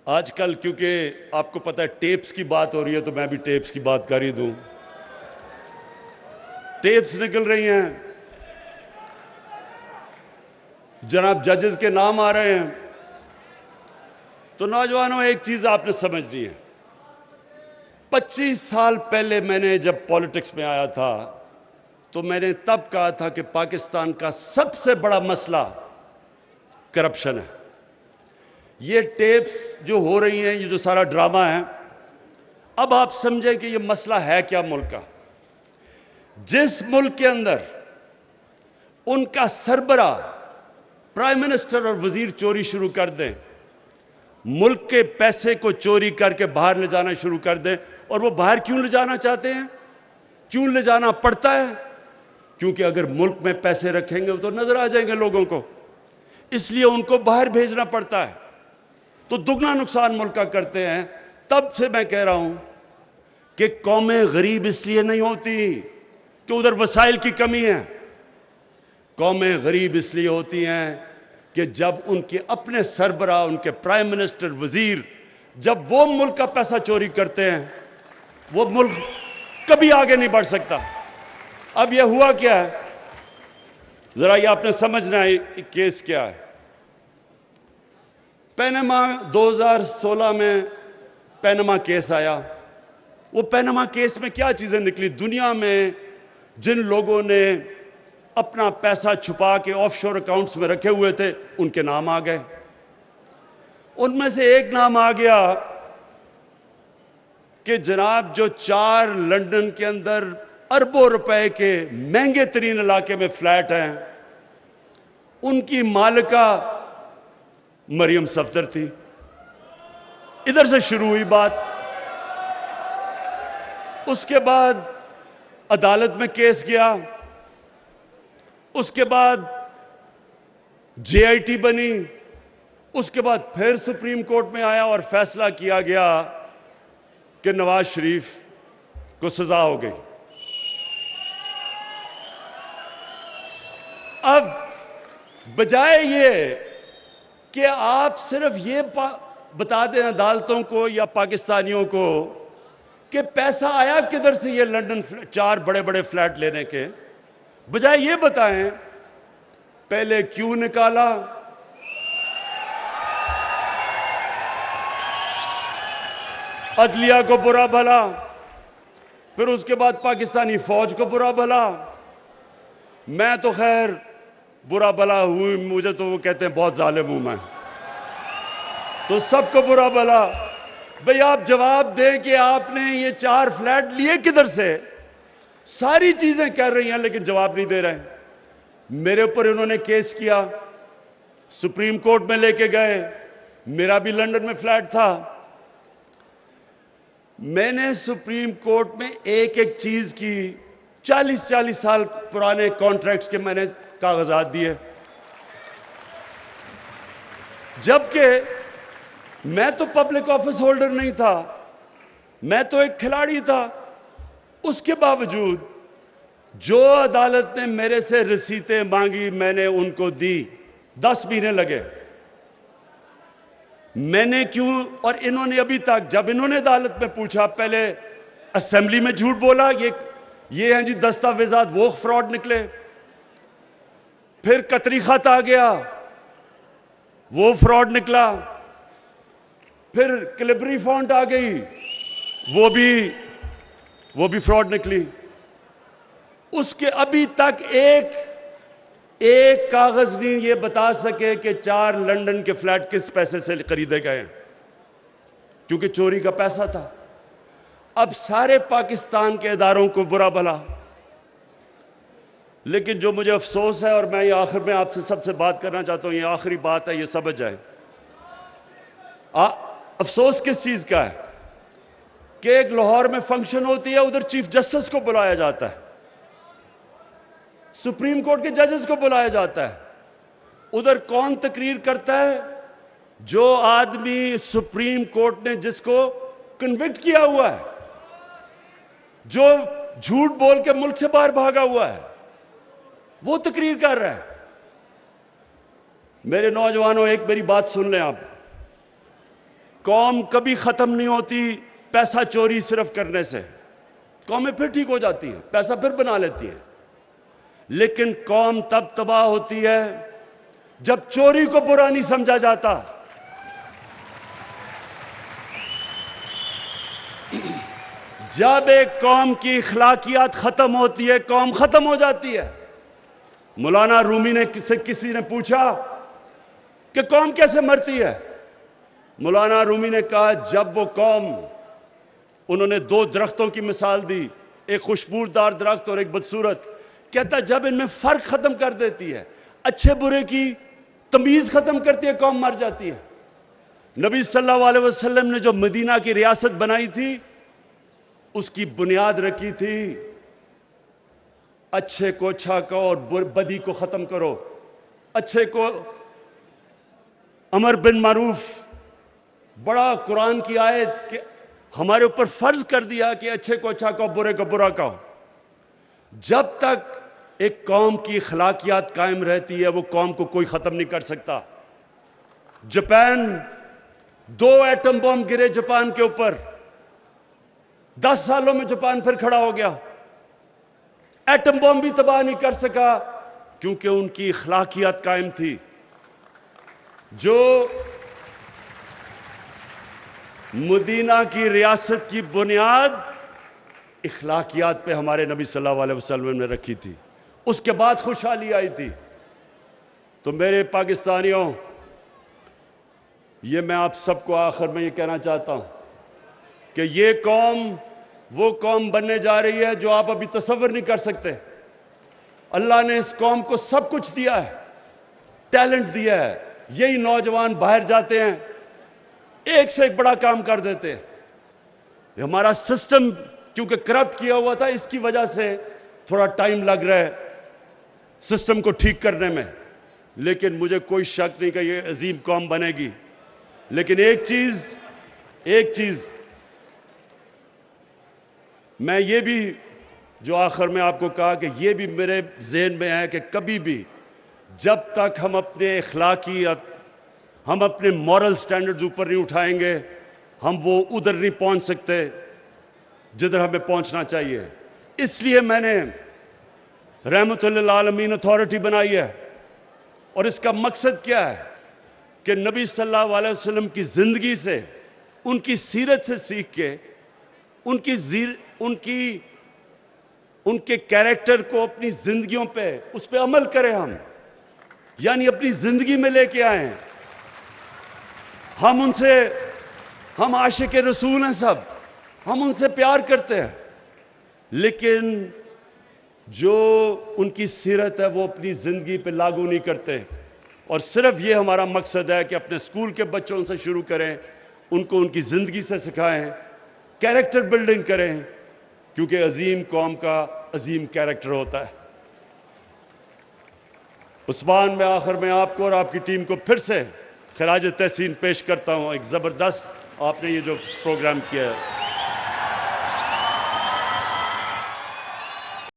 आजकल क्योंकि आपको पता है टेप्स की बात हो रही है तो मैं भी टेप्स की बात कर ही दूं। टेप्स निकल रही हैं, जनाब जजेस के नाम आ रहे हैं। तो नौजवानों, एक चीज आपने समझनी है। 25 साल पहले मैंने जब पॉलिटिक्स में आया था तो मैंने तब कहा था कि पाकिस्तान का सबसे बड़ा मसला करप्शन है। ये टेप्स जो हो रही हैं, ये जो सारा ड्रामा है, अब आप समझें कि ये मसला है क्या मुल्क का। जिस मुल्क के अंदर उनका सरबरा, प्राइम मिनिस्टर और वजीर चोरी शुरू कर दें, मुल्क के पैसे को चोरी करके बाहर ले जाना शुरू कर दें, और वो बाहर क्यों ले जाना चाहते हैं, क्यों ले जाना पड़ता है? क्योंकि अगर मुल्क में पैसे रखेंगे तो नजर आ जाएंगे लोगों को, इसलिए उनको बाहर भेजना पड़ता है। तो दुगना नुकसान मुल्क का करते हैं। तब से मैं कह रहा हूं कि कौमें गरीब इसलिए नहीं होती कि उधर वसाइल की कमी है। कौमें गरीब इसलिए होती हैं कि जब उनके अपने सरबरा, उनके प्राइम मिनिस्टर, वजीर, जब वो मुल्क का पैसा चोरी करते हैं, वो मुल्क कभी आगे नहीं बढ़ सकता। अब यह हुआ क्या है, जरा ये आपने समझना है केस क्या है। पैनामा 2016 में पैनामा केस आया। वो पैनामा केस में क्या चीजें निकली? दुनिया में जिन लोगों ने अपना पैसा छुपा के ऑफशोर अकाउंट्स में रखे हुए थे, उनके नाम आ गए। उनमें से एक नाम आ गया कि जनाब जो 4 लंदन के अंदर अरबों रुपए के महंगे तरीन इलाके में फ्लैट हैं, उनकी मालिका मरियम सफदर थी। इधर से शुरू हुई बात। उसके बाद अदालत में केस गया, उसके बाद जेआईटी बनी, उसके बाद फिर सुप्रीम कोर्ट में आया और फैसला किया गया कि नवाज शरीफ को सजा हो गई। अब बजाय ये कि आप सिर्फ ये बता दें अदालतों को या पाकिस्तानियों को कि पैसा आया किधर से ये लंदन 4 बड़े बड़े फ्लैट लेने के, बजाय ये बताएं पहले क्यों निकाला, अदलिया को बुरा भला, फिर उसके बाद पाकिस्तानी फौज को बुरा भला। मैं तो खैर बुरा भला हुई, मुझे तो वो कहते हैं बहुत जालिम हूं मैं, तो सबको बुरा भला। भाई आप जवाब दें कि आपने ये 4 फ्लैट लिए किधर से। सारी चीजें कर रही हैं लेकिन जवाब नहीं दे रहे। मेरे ऊपर इन्होंने केस किया, सुप्रीम कोर्ट में लेके गए। मेरा भी लंदन में फ्लैट था। मैंने सुप्रीम कोर्ट में एक एक चीज की 40-40 साल पुराने कॉन्ट्रैक्ट्स के मैंने कागजात दिए, जबकि मैं तो पब्लिक ऑफिस होल्डर नहीं था, मैं तो एक खिलाड़ी था। उसके बावजूद जो अदालत ने मेरे से रसीदें मांगी मैंने उनको दी। 10 महीने लगे। मैंने क्यों? और इन्होंने अभी तक, जब इन्होंने अदालत में पूछा, पहले असेंबली में झूठ बोला, ये हैं जी दस्तावेजात, वो फ्रॉड निकले। फिर कतरी खत आ गया, वो फ्रॉड निकला। फिर क्लिबरी फॉन्ट आ गई, वो भी फ्रॉड निकली। उसके अभी तक एक कागज नहीं ये बता सके कि 4 लंदन के फ्लैट किस पैसे से खरीदे गए, क्योंकि चोरी का पैसा था। अब सारे पाकिस्तान के इदारों को बुरा भला। लेकिन जो मुझे अफसोस है, और मैं ये आखिर में आपसे सबसे बात करना चाहता हूं, ये आखिरी बात है, ये समझ जाए। अफसोस किस चीज का है कि एक लाहौर में फंक्शन होती है, उधर चीफ जस्टिस को बुलाया जाता है, सुप्रीम कोर्ट के जजेस को बुलाया जाता है। उधर कौन तकरीर करता है? जो आदमी सुप्रीम कोर्ट ने जिसको कन्विक्ट किया हुआ है, जो झूठ बोल के मुल्क से बाहर भागा हुआ है, वो तकरीर कर रहा है। मेरे नौजवानों, एक मेरी बात सुन लें आप। कौम कभी खत्म नहीं होती पैसा चोरी सिर्फ करने से। कौमें फिर ठीक हो जाती हैं, पैसा फिर बना लेती हैं, लेकिन कौम तब तबाह होती है जब चोरी को बुरा नहीं समझा जाता। जब एक कौम की इखलाकियात खत्म होती है, कौम खत्म हो जाती है। मौलाना रूमी ने किसी ने पूछा कि कौम कैसे मरती है। मौलाना रूमी ने कहा, जब वो कौम, उन्होंने दो दरख्तों की मिसाल दी, एक खुशबूदार दरख्त और एक बदसूरत। कहता जब इनमें फर्क खत्म कर देती है, अच्छे बुरे की तमीज खत्म करती है, कौम मर जाती है। नबी सल्लल्लाहु अलैहि वसल्लम ने जो मदीना की रियासत बनाई थी, उसकी बुनियाद रखी थी अच्छे को अच्छा कहो और बदी को खत्म करो। अच्छे को अमर बिन मारूफ, बड़ा कुरान की आयत कि हमारे ऊपर फर्ज कर दिया कि अच्छे को अच्छा कहो, बुरे को बुरा कहो। जब तक एक कौम की अखलाकियात कायम रहती है, वो कौम को कोई खत्म नहीं कर सकता। जापान, 2 एटम बम गिरे जापान के ऊपर, 10 सालों में जापान फिर खड़ा हो गया। एटम बम भी तबाह नहीं कर सका, क्योंकि उनकी अखलाकियात कायम थी। जो मदीना की रियासत की बुनियाद इखलाकियात पे हमारे नबी सल्लल्लाहु अलैहि वसल्लम ने रखी थी, उसके बाद खुशहाली आई थी। तो मेरे पाकिस्तानियों, ये मैं आप सबको आखिर में ये कहना चाहता हूं कि ये कौम वो कौम बनने जा रही है जो आप अभी तसव्वुर नहीं कर सकते। अल्लाह ने इस कौम को सब कुछ दिया है, टैलेंट दिया है। यही नौजवान बाहर जाते हैं, एक से एक बड़ा काम कर देते हैं। हमारा सिस्टम क्योंकि करप्ट किया हुआ था, इसकी वजह से थोड़ा टाइम लग रहा है सिस्टम को ठीक करने में, लेकिन मुझे कोई शक नहीं कि ये अजीम कौम बनेगी। लेकिन एक चीज मैं ये भी जो आखिर में आपको कहा कि ये भी मेरे ज़हन में है कि कभी भी जब तक हम अपने अखलाकियत, हम अपने मॉरल स्टैंडर्ड्स ऊपर नहीं उठाएंगे, हम वो उधर नहीं पहुंच सकते जिधर हमें पहुंचना चाहिए। इसलिए मैंने रहमतुल्लिल आलमीन अथॉरिटी बनाई है। और इसका मकसद क्या है कि नबी सल्लल्लाहु अलैहि वसल्लम की जिंदगी से, उनकी सीरत से सीख के, उनके कैरेक्टर को अपनी जिंदगियों पे, उस पे अमल करें हम, यानी अपनी जिंदगी में लेके आए। हम आशिक रसूल हैं सब, हम उनसे प्यार करते हैं, लेकिन जो उनकी सीरत है वो अपनी जिंदगी पे लागू नहीं करते। और सिर्फ ये हमारा मकसद है कि अपने स्कूल के बच्चों से शुरू करें, उनको उनकी जिंदगी से सिखाएं, कैरेक्टर बिल्डिंग करें, क्योंकि अजीम कौम का अजीम कैरेक्टर होता है। उस्मान, मैं आखिर में आपको और आपकी टीम को फिर से खिराज तहसीन पेश करता हूं। एक जबरदस्त आपने ये जो प्रोग्राम किया है।